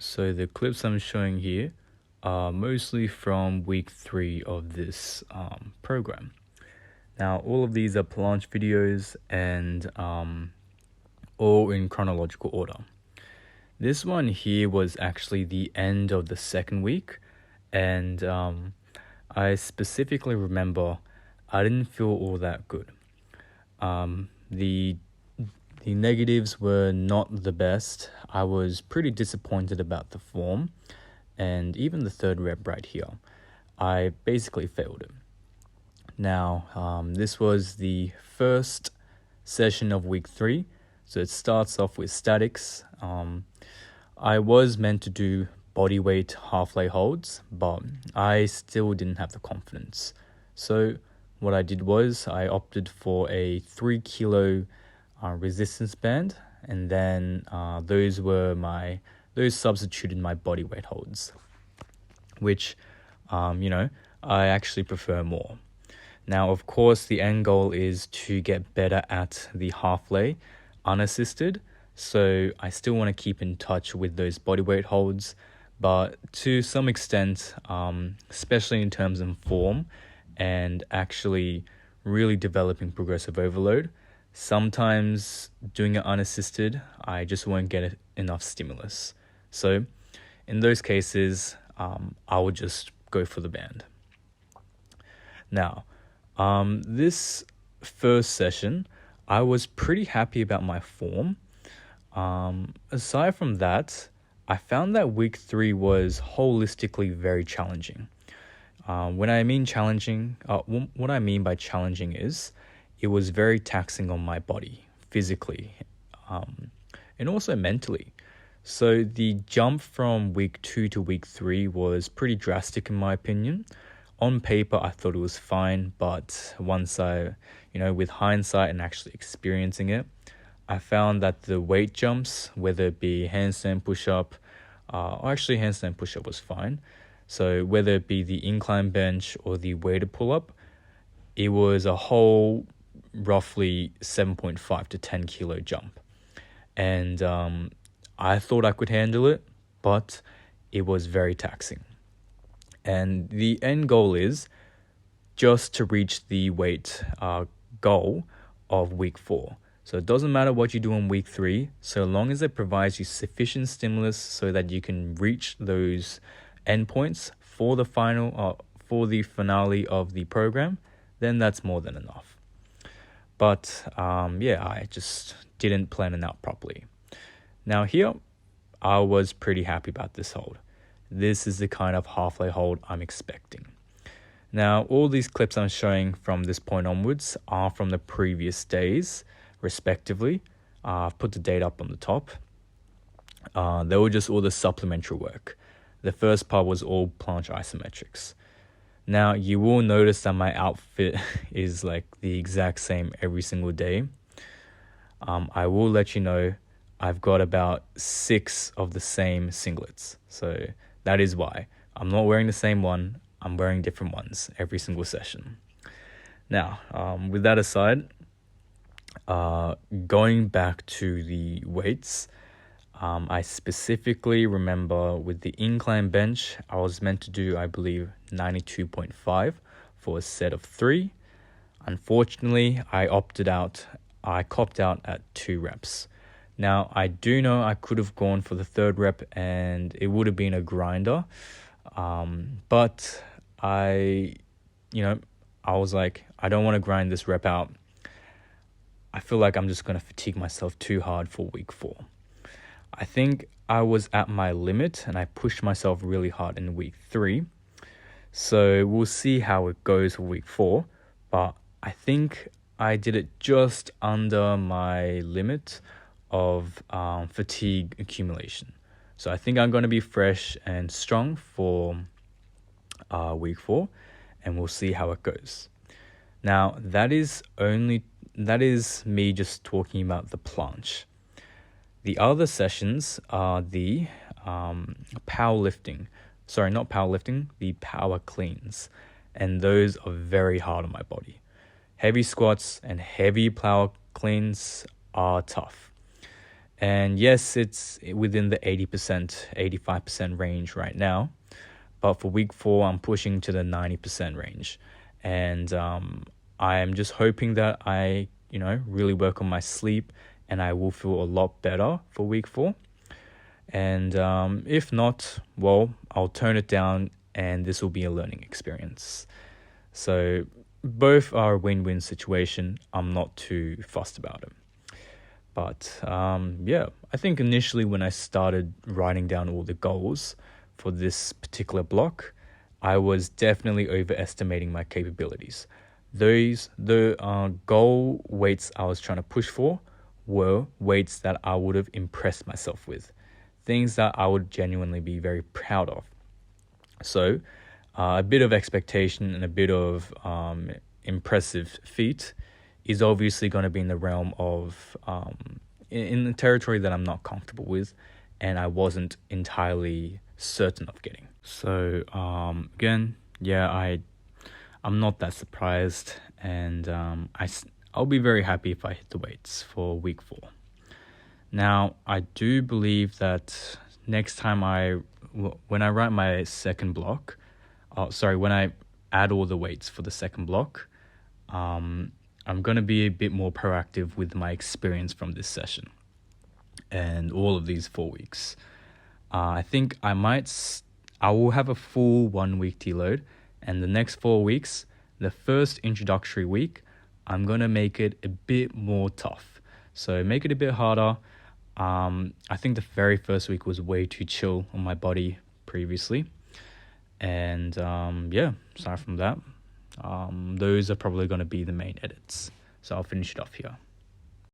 So the clips I'm showing here are mostly from week 3 of this program. Now, all of these are planche videos and all in chronological order. This one here was actually the end of the second week, and I specifically remember I didn't feel all that good. The negatives were not the best. I was pretty disappointed about the form, and even the third rep right here. I basically failed it. Now, this was the first session of week 3, so it starts off with statics. I was meant to do body weight half-lay holds, but I still didn't have the confidence. So what I did was I opted for a 3 kilo resistance band, and then those substituted my body weight holds, which I actually prefer more. Now, of course, the end goal is to get better at the half-lay unassisted, so I still want to keep in touch with those bodyweight holds, but to some extent, especially in terms of form and actually really developing progressive overload, sometimes doing it unassisted, I just won't get enough stimulus. So in those cases, I would just go for the band. Now, this first session, I was pretty happy about my form. Aside from that, I found that week 3 was holistically very challenging. What I mean by challenging is it was very taxing on my body physically, and also mentally. So the jump from week 2 to week 3 was pretty drastic in my opinion. On paper, I thought it was fine, but once with hindsight and actually experiencing it, I found that the weight jumps, whether it be handstand push-up, handstand push-up was fine. So whether it be the incline bench or the weighted pull-up, it was a whole roughly 7.5 to 10 kilo jump. And I thought I could handle it, but it was very taxing. And the end goal is just to reach the weight goal of week 4. So it doesn't matter what you do in week 3, so long as it provides you sufficient stimulus so that you can reach those endpoints for the finale of the program, then that's more than enough. But I just didn't plan it out properly. Now here, I was pretty happy about this hold. This is the kind of half-lay hold I'm expecting. Now, all these clips I'm showing from this point onwards are from the previous days, respectively. I've put the date up on the top. They were just all the supplementary work. The first part was all planche isometrics. Now, you will notice that my outfit is like the exact same every single day. I will let you know I've got about 6 of the same singlets. So that is why. I'm not wearing the same one. I'm wearing different ones every single session. Now, with that aside, going back to the weights, I specifically remember with the incline bench, I was meant to do, I believe, 92.5 for a set of 3. Unfortunately, I copped out at 2 reps. Now, I do know I could have gone for the 3rd rep and it would have been a grinder. But I was like, I don't want to grind this rep out. I feel like I'm just going to fatigue myself too hard for week 4. I think I was at my limit and I pushed myself really hard in week 3. So we'll see how it goes for week 4. But I think I did it just under my limit of fatigue accumulation. So I think I'm going to be fresh and strong for week 4, and we'll see how it goes. Now, that is me just talking about the planche. The other sessions are the the power cleans, and those are very hard on my body. Heavy squats and heavy power cleans are tough. And yes, it's within the 80%, 85% range right now. But for week 4, I'm pushing to the 90% range. And I am just hoping that I, really work on my sleep and I will feel a lot better for week 4. And if not, well, I'll tone it down and this will be a learning experience. So both are a win-win situation. I'm not too fussed about it. But I think initially when I started writing down all the goals for this particular block, I was definitely overestimating my capabilities. The goal weights I was trying to push for were weights that I would have impressed myself with, things that I would genuinely be very proud of. So a bit of expectation and a bit of impressive feat is obviously going to be in the realm of in the territory that I'm not comfortable with and I wasn't entirely certain of getting. So again, I'm not that surprised, and I'll be very happy if I hit the weights for week 4. Now, I do believe that next time when I write my second block, when I add all the weights for the second block, I'm going to be a bit more proactive with my experience from this session and all of these 4 weeks. I think I will have a full 1 week deload, and the next 4 weeks, the first introductory week, I'm going to make it a bit more tough. So make it a bit harder. I think the very first week was way too chill on my body previously. And aside from that, those are probably going to be the main edits. So I'll finish it off here.